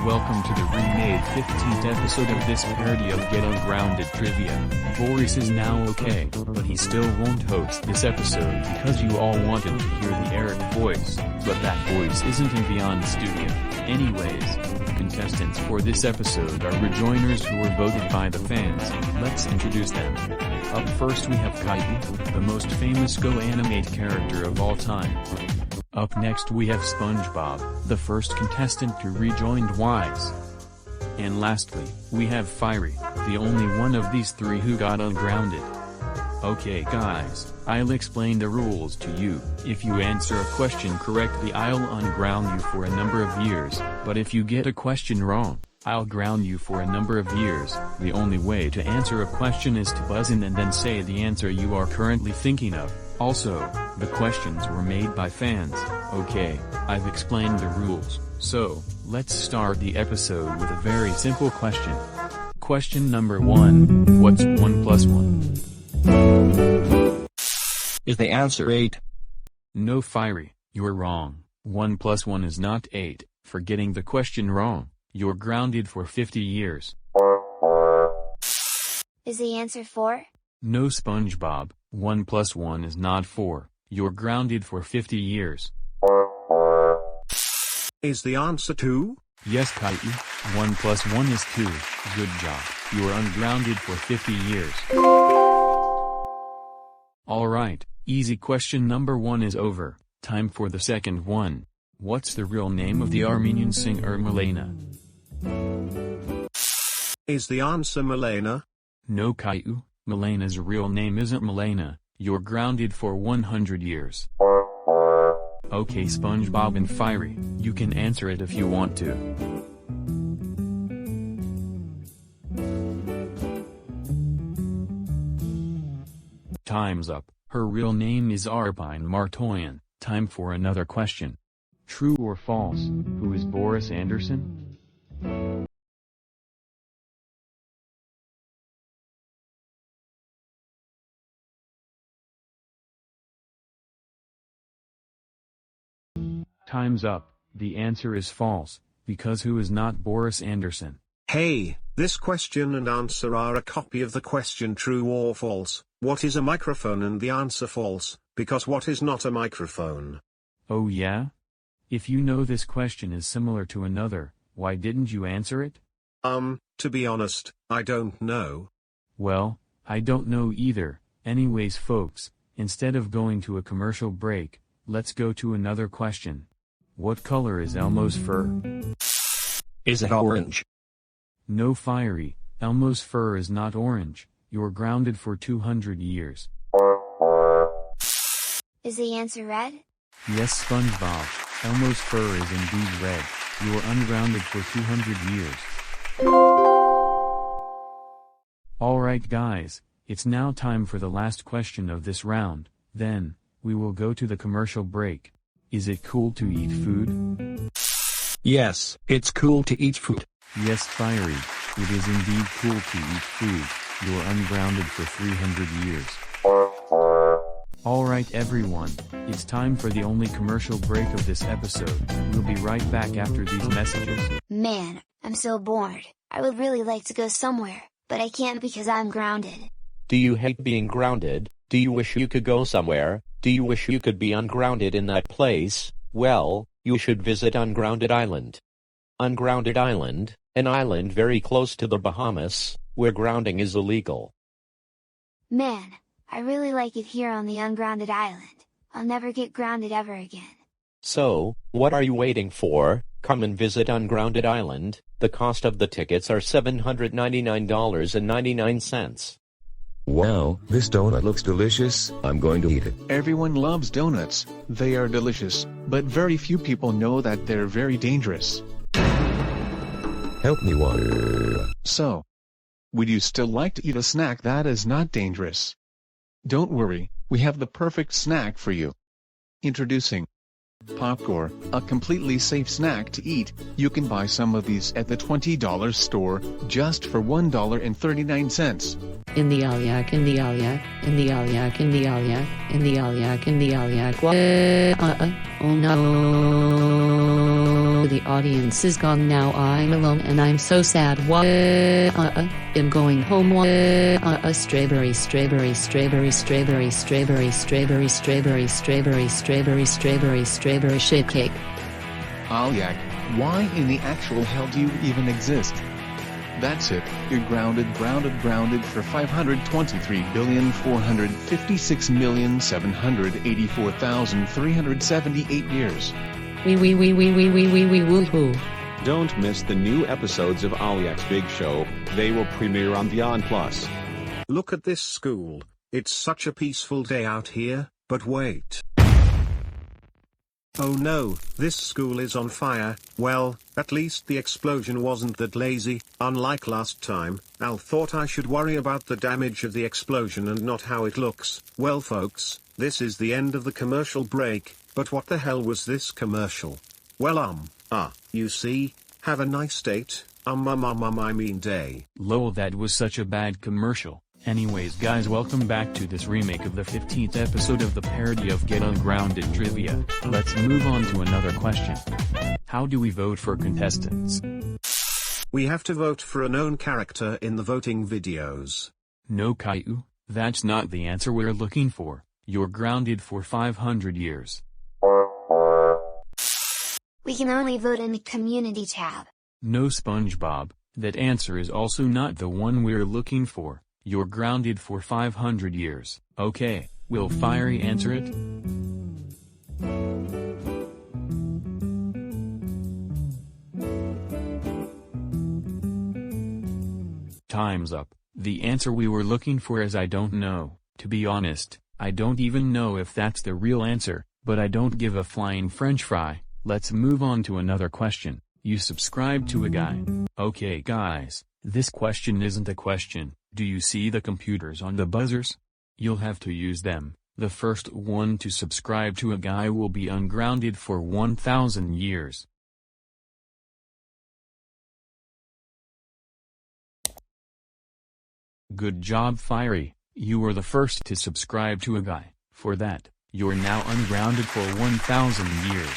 welcome to the remade 15th episode of this parody of Get Ungrounded trivia. Boris is now okay, but he still won't host this episode because you all wanted to hear the Eric voice, but that voice isn't in Beyond Studio. Anyways, contestants for this episode are rejoiners who were voted by the fans. Let's introduce them. Up first we have Caillou, the most famous Go Animate character of all time. Up next we have Spongebob, the first contestant to rejoin Wise. And lastly, we have Firey, the only one of these three who got ungrounded. Okay guys, I'll explain the rules to you. If you answer a question correctly I'll unground you for a number of years, but if you get a question wrong, I'll ground you for a number of years. The only way to answer a question is to buzz in and then say the answer you are currently thinking of. Also, the questions were made by fans. Okay, I've explained the rules, so, let's start the episode with a very simple question. Question number 1, what's 1 plus 1? Is the answer 8? No Firey, you're wrong. 1 plus 1 is not 8, for getting the question wrong, you're grounded for 50 years. Is the answer 4? No Spongebob, 1 plus 1 is not 4, you're grounded for 50 years. Is the answer 2? Yes Caillou, 1 plus 1 is 2, good job, you are ungrounded for 50 years. Alright, easy question number 1 is over, time for the second one. What's the real name of the Armenian singer Milena? Is the answer Milena? No Caillou, Milena's real name isn't Milena, you're grounded for 100 years. Okay Spongebob and Firey, you can answer it if you want to. Time's up, her real name is Arpine Martoyan. Time for another question. True or false, who is Boris Anderson? Time's up, the answer is false, because who is not Boris Anderson? Hey, this question and answer are a copy of the question true or false. What is a microphone and the answer false, because what is not a microphone? Oh yeah? If you know this question is similar to another, why didn't you answer it? To be honest, I don't know. Well, I don't know either. Anyways folks, instead of going to a commercial break, let's go to another question. What color is Elmo's fur? Is it orange? No Firey, Elmo's fur is not orange, you're grounded for 200 years. Is the answer red? Yes Spongebob, Elmo's fur is indeed red, you are ungrounded for 200 years. Alright guys, it's now time for the last question of this round, then, we will go to the commercial break. Is it cool to eat food? Yes, it's cool to eat food. Yes Firey, it is indeed cool to eat food, you're ungrounded for 300 years. Alright everyone, it's time for the only commercial break of this episode. We'll be right back after these messages. Man, I'm so bored. I would really like to go somewhere, but I can't because I'm grounded. Do you hate being grounded? Do you wish you could go somewhere? Do you wish you could be ungrounded in that place? Well, you should visit Ungrounded Island. Ungrounded Island, an island very close to the Bahamas, where grounding is illegal. Man, I really like it here on the Ungrounded Island. I'll never get grounded ever again. So, what are you waiting for? Come and visit Ungrounded Island. The cost of the tickets are $799.99. Wow, this donut looks delicious, I'm going to eat it. Everyone loves donuts, they are delicious, but very few people know that they're very dangerous. Help me water. So, would you still like to eat a snack that is not dangerous? Don't worry, we have the perfect snack for you. Introducing popcorn, a completely safe snack to eat. You can buy some of these at the $20 store, just for $1.39. In the alyak, in the alyak, in the alyak, in the alyak, in the alyak, in the alyak. Oh no. no, the audience is gone now. I'm alone and I'm so sad. I'm going home. Strawberry, strawberry, strawberry, strawberry, strawberry, strawberry, strawberry, strawberry, strawberry, strawberry, strawberry shortcake. Alyak, why in the actual hell do you even exist? That's it, you're grounded for 523,456,784,378 years. Woohoo. Don't miss the new episodes of Alyak's Big Show, they will premiere on Beyond Plus. Look at this school, it's such a peaceful day out here, but wait. Oh no, this school is on fire. Well, at least the explosion wasn't that lazy. Unlike last time, Al thought I should worry about the damage of the explosion and not how it looks. Well folks, this is the end of the commercial break, but what the hell was this commercial? Well you see, have a nice date, I mean day. Lol, that was such a bad commercial. Anyways guys, welcome back to this remake of the 15th episode of the parody of Get Ungrounded Trivia. Let's move on to another question. How do we vote for contestants? We have to vote for a known character in the voting videos. No Caillou, that's not the answer we're looking for. You're grounded for 500 years. We can only vote in the community tab. No Spongebob, that answer is also not the one we're looking for. You're grounded for 500 years. Okay, will Firey answer it? Time's up. The answer we were looking for is I don't know. To be honest, I don't even know if that's the real answer, but I don't give a flying french fry. Let's move on to another question. You subscribe to a guy. Okay guys, this question isn't a question. Do you see the computers on the buzzers? You'll have to use them. The first one to subscribe to a guy will be ungrounded for 1,000 years. Good job Firey, you were the first to subscribe to a guy. For that, you're now ungrounded for 1,000 years.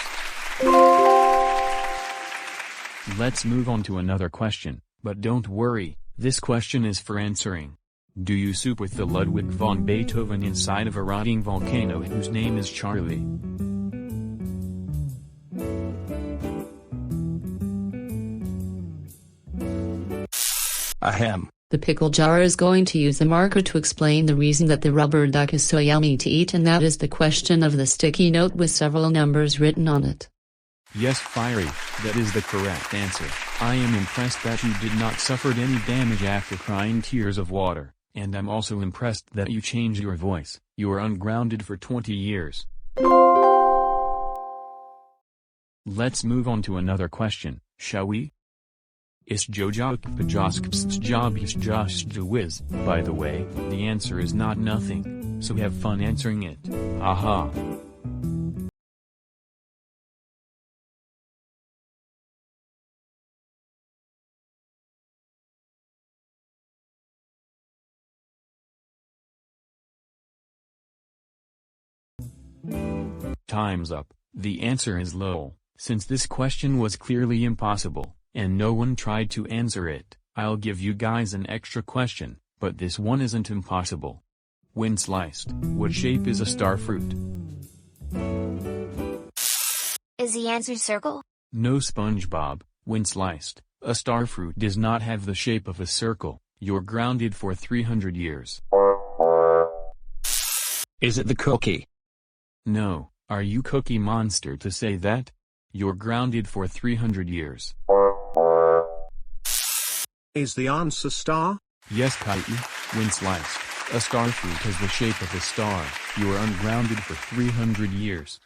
Let's move on to another question, but don't worry, this question is for answering. Do you soup with the Ludwig von Beethoven inside of a rotting volcano whose name is Charlie? Ahem. The pickle jar is going to use a marker to explain the reason that the rubber duck is so yummy to eat, and that is the question of the sticky note with several numbers written on it. Yes Firey, that is the correct answer. I am impressed that you did not suffer any damage after crying tears of water, and I'm also impressed that you changed your voice. You are ungrounded for 20 years. Let's move on to another question, shall we? Is Jojok Pajosk's job is Josh Wiz? By the way, the answer is not nothing, so have fun answering it. Haha. Time's up. The answer is lol. Since this question was clearly impossible, and no one tried to answer it, I'll give you guys an extra question, but this one isn't impossible. When sliced, what shape is a star fruit? Is the answer circle? No Spongebob, when sliced, a star fruit does not have the shape of a circle. You're grounded for 300 years. Is it the cookie? No, are you Cookie Monster to say that? You're grounded for 300 years. Is the answer star? Yes Caillou, when sliced, a star fruit has the shape of a star. You are ungrounded for 300 years.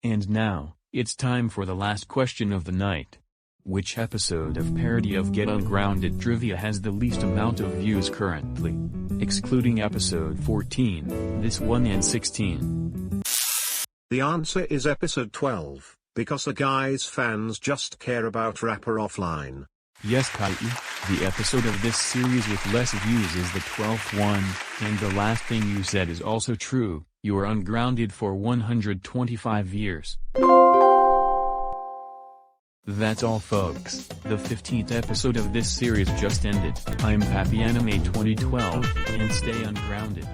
And now, it's time for the last question of the night. Which episode of Parody of Get Ungrounded Trivia has the least amount of views currently? Excluding episode 14, this one and 16. The answer is episode 12, because the guy's fans just care about Rapper Offline. Yes Caillou, the episode of this series with less views is the 12th one, and the last thing you said is also true. You are ungrounded for 125 years. That's all folks, the 15th episode of this series just ended. I'm Pappy Animate 2012, and stay ungrounded.